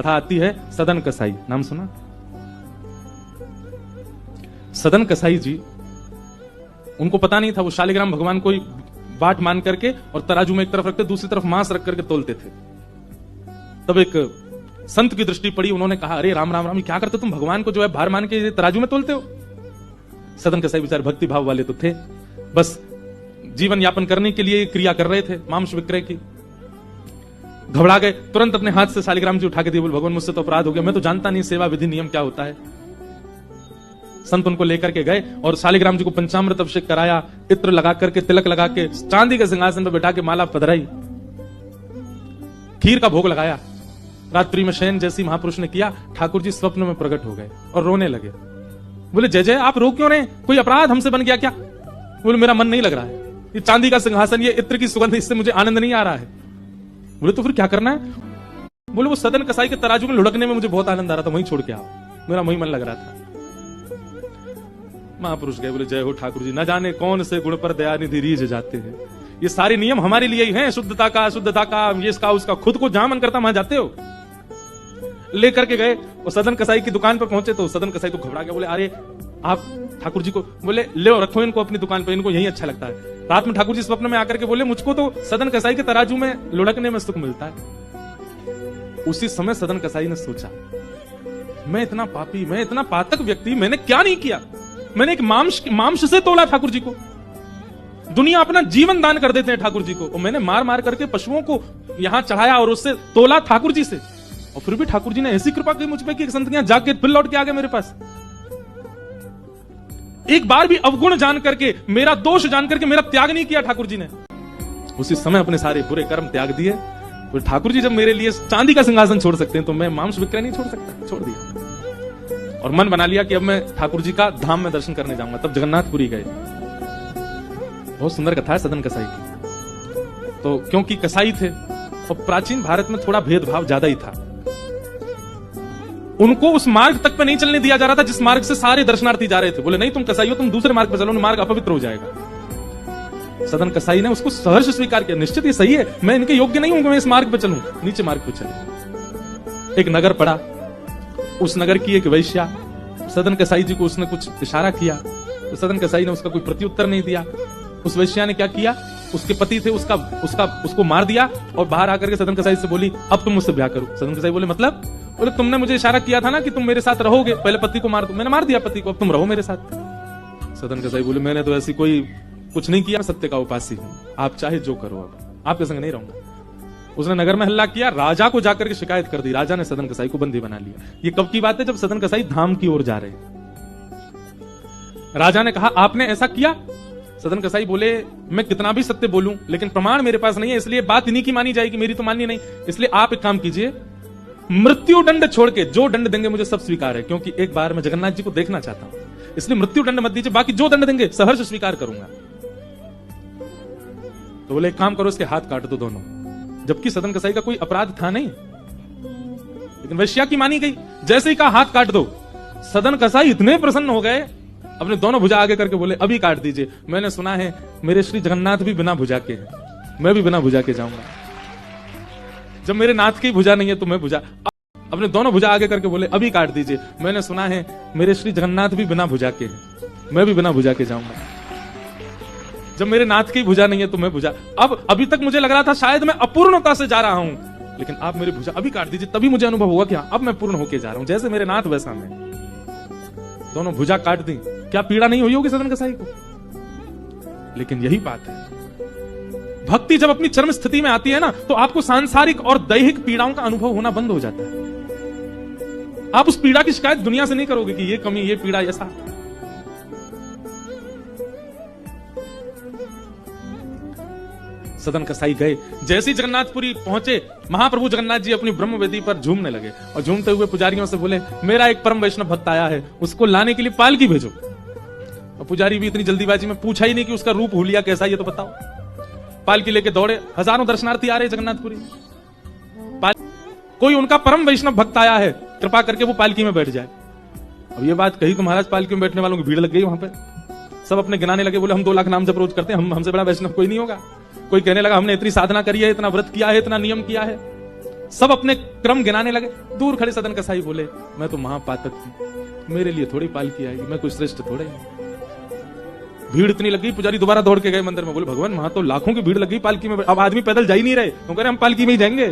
कथा आती है सदन कसाई, नाम सुना? सदन कसाई जी, उनको पता नहीं था, वो शालिग्राम भगवान को बाट मान करके और तराजू में एक तरफ रखते, दूसरी तरफ मांस रख करके तोलते थे। तब एक संत की दृष्टि पड़ी, उन्होंने कहा, अरे राम राम राम, क्या करते तुम, भगवान को जो है भार मान के तराजू में तोलते हो? सदन कसाई बेचारे भक्ति भाव वाले तो थे, बस जीवन यापन करने के लिए क्रिया कर रहे थे, मांस विक्रय की। घबरा गए, तुरंत अपने हाथ से शालिग्राम जी उठा के दिए, बोले भगवान मुझसे तो अपराध हो गया, मैं तो जानता नहीं सेवा विधि नियम क्या होता है। संत उनको लेकर के गए और शालिग्राम जी को पंचामृत अभिषेक कराया, इत्र लगा करके, तिलक लगा के, चांदी के सिंहासन पर बैठा के माला पधराई, खीर का भोग लगाया। रात्रि में शयन जैसी महापुरुष ने किया, ठाकुर जी स्वप्न में प्रकट हो गए और रोने लगे। बोले जय जय, आप रो क्यों रहे, कोई अपराध हमसे बन गया क्या? बोले मेरा मन नहीं लग रहा है, ये चांदी का सिंहासन, ये इत्र की सुगंध, इससे मुझे आनंद नहीं आ रहा है। बोले तो फिर क्या करना है? बोले वो सदन कसाई के तराजू में लुढ़कने में मुझे बहुत आनंद आ रहा था, वहीं छोड़ के आओ, मेरा वहीं मन लग रहा था। महापुरुष गए, बोले जय हो ठाकुर जी, न जाने कौन से गुण पर दयानिधि रीझ जाते हैं, ये सारे नियम हमारे लिए ही हैं, शुद्धता का, अशुद्धता का, ये इसका उसका, खुद को जहां मन करता वहां जाते हो। लेकर के गए और सदन कसाई की दुकान पर पहुंचे तो सदन कसाई तो घबरा गया, बोले अरे आप ठाकुर जी को, बोले ले रखो इनको अपनी दुकान पर, इनको यही अच्छा लगता है। रात में ठाकुर जी स्वप्न में आकर के बोले मुझको तो सदन कसाई के तराजू में लुढ़कने में सुख मिलता है। उसी समय सदन कसाई ने सोचा, मैं इतना पापी, मैं इतना पातक व्यक्ति, मैंने क्या नहीं किया, मैंने एक मांस से तोला ठाकुर जी को। दुनिया अपना जीवन दान कर देते हैं ठाकुर जी को, और मैंने मार मार करके पशुओं को यहां चढ़ाया और उससे तोला ठाकुर जी से, और फिर भी ठाकुर जी ने ऐसी कृपा की मुझ पे कि संत यहां जाके फिर लौट के आ गए मेरे पास। एक बार भी अवगुण जान करके, मेरा दोष जान करके मेरा त्याग नहीं किया ठाकुर जी ने। उसी समय अपने सारे बुरे कर्म त्याग दिए। तो ठाकुर जी जब मेरे लिए चांदी का सिंहासन छोड़ सकते हैं तो मैं मांस विक्रय नहीं छोड़ सकता, छोड़ दिया। और मन बना लिया कि अब मैं ठाकुर जी का धाम में दर्शन करने जाऊंगा। तब जगन्नाथपुरी गए। बहुत सुंदर कथा है सदन कसाई की। तो क्योंकि कसाई थे और प्राचीन भारत में थोड़ा भेदभाव ज्यादा ही था, उनको उस मार्ग तक पे नहीं चलने दिया जा रहा था जिस मार्ग से सारे दर्शनार्थी जा रहे थे। बोले नहीं तुम कसाई हो, तुम दूसरे मार्ग पर चलो, मार्ग अपवित्र हो जाएगा। सदन कसाई ने उसको सहर्ष स्वीकार किया, निश्चित ये सही है, मैं इनके योग्य नहीं हूं कि मैं इस मार्ग पर चलूं, नीचे मार्ग पर चले। एक नगर पड़ा, उस नगर की एक वैश्या सदन कसाई जी को उसने कुछ इशारा किया, तो सदन कसाई ने उसका कोई प्रत्युत्तर नहीं दिया। उस वैश्या ने क्या किया, उसके पति थे उसको मार दिया और बाहर आकर के सदन कसाई से बोली अब तुम मुझसे ब्याह करो। सदन कसाई बोले मतलब? बोले तुमने मुझे इशारा किया था ना कि तुम मेरे साथ रहोगे, पहले पति को मार दो, मैंने मार दिया पति को, अब तुम रहो मेरे साथ। सदन कसाई बोले मैंने तो ऐसी कोई कुछ नहीं किया, सत्य का उपासी हूं, आप चाहे जो करो, अब आपके संग नहीं रहूंगा। उसने नगर में हल्ला किया, राजा को जाकर के शिकायत कर दी। राजा ने सदन कसाई को बंदी बना लिया। ये कब की बात है? जब सदन कसाई धाम की ओर जा रहे। राजा ने कहा आपने ऐसा किया? सदन कसाई बोले मैं कितना भी सत्य बोलूं लेकिन प्रमाण मेरे पास नहीं है, इसलिए बात इन्हीं की मानी जाएगी, मेरी तो माननी नहीं। इसलिए आप एक काम कीजिए, मृत्यु दंड छोड़ के जो दंड देंगे मुझे सब स्वीकार है, क्योंकि एक बार मैं जगन्नाथ जी को देखना चाहता हूं, इसलिए मृत्यु दंड मत दीजिए, बाकी जो दंड देंगे सहर्ष स्वीकार करूंगा। तो बोले एक काम करो, इसके हाथ काट दो दोनों। जबकि सदन कसाई का कोई अपराध था नहीं, लेकिन वैश्या की मानी गई। जैसे ही कहा हाथ काट दो, सदन कसाई इतने प्रसन्न हो गए, अपने दोनों भुजा आगे करके बोले अभी काट दीजिए, मैंने सुना है मेरे श्री जगन्नाथ भी बिना भुजा के हैं, मैं भी बिना भुजा के जाऊंगा। जब मेरे नाथ की भुजा नहीं है तो मैं भुजा, अपने दोनों भुजा आगे करके बोले अभी काट दीजिए, मैंने सुना है मेरे श्री जगन्नाथ भी बिना भुजा के हैं, मैं भी बिना भुजा के जाऊंगा। जब मेरे नाथ की भुजा नहीं है तो मैं भुजा, अब अभी तक मुझे लग रहा था शायद मैं अपूर्णता से जा रहा हूं, लेकिन आप मेरी भुजा अभी काट दीजिए, तभी मुझे अनुभव होगा कि अब मैं पूर्ण होके जा रहा हूं, जैसे मेरे नाथ वैसा मैं। दोनों भुजा काट दी, क्या पीड़ा नहीं हुई होगी सदन कसाई को? लेकिन यही बात है, भक्ति जब अपनी चरम स्थिति में आती है ना, तो आपको सांसारिक और दैहिक पीड़ाओं का अनुभव होना बंद हो जाता है। आप उस पीड़ा की शिकायत दुनिया से नहीं करोगे कि ये कमी, ये पीड़ा, ऐसा। सदन कसाई गए, जैसे ही जगन्नाथपुरी पहुंचे, महाप्रभु जगन्नाथ जी अपनी ब्रह्म वेदी पर झूमने लगे और झूमते हुए पुजारियों से बोले मेरा एक परम वैष्णव भक्त आया है, उसको लाने के लिए पालकी भेजो। और पुजारी भी इतनी जल्दीबाजी में पूछा ही नहीं कि उसका रूप हुलिया कैसा है, ये तो बताओ। पालकी लेके दौड़े, हजारों दर्शनार्थी आ रहे जगन्नाथपुरी। कोई उनका परम वैष्णव भक्त आया है, कृपा करके वो पालकी में बैठ जाए। अब ये बात कही तो महाराज पालकी में बैठने वालों की भीड़ लग गई वहां पे। सब अपने गिनाने लगे, बोले हम 2 लाख नाम जप रोज करते हैं, हमसे बड़ा वैष्णव कोई नहीं होगा। कोई कहने लगा हमने इतनी साधना करी है, इतना व्रत किया है, इतना नियम किया है। सब अपने क्रम गिनाने लगे। दूर खड़े सदन कसाई बोले, मैं तो महापातक हूं, मेरे लिए थोड़ी पालकी आएगी, मैं कोई श्रेष्ठ थोड़े हूं। भीड़ इतनी लगी, पुजारी दोबारा दौड़ के गए मंदिर में, बोले भगवान वहां तो लाखों की भीड़ लगी पालकी में, अब आदमी पैदल जा ही नहीं रहे, तो कह रहे हम पालकी में ही जाएंगे,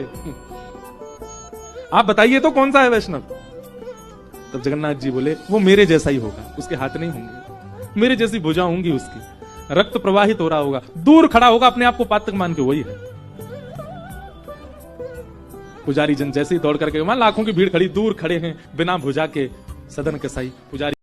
आप बताइए तो कौन सा है वैष्णव। तब जगन्नाथ जी बोले, वो मेरे जैसा ही होगा, उसके हाथ नहीं होंगे, मेरे जैसी भुजा होंगी उसकी, रक्त प्रवाहित हो रहा होगा, दूर खड़ा होगा अपने आप को पातक मान के, वही है। पुजारी जन जैसे ही दौड़ करके, वहां लाखों की भीड़ खड़ी, दूर खड़े हैं बिना भुजा के सदन कसाई। पुजारी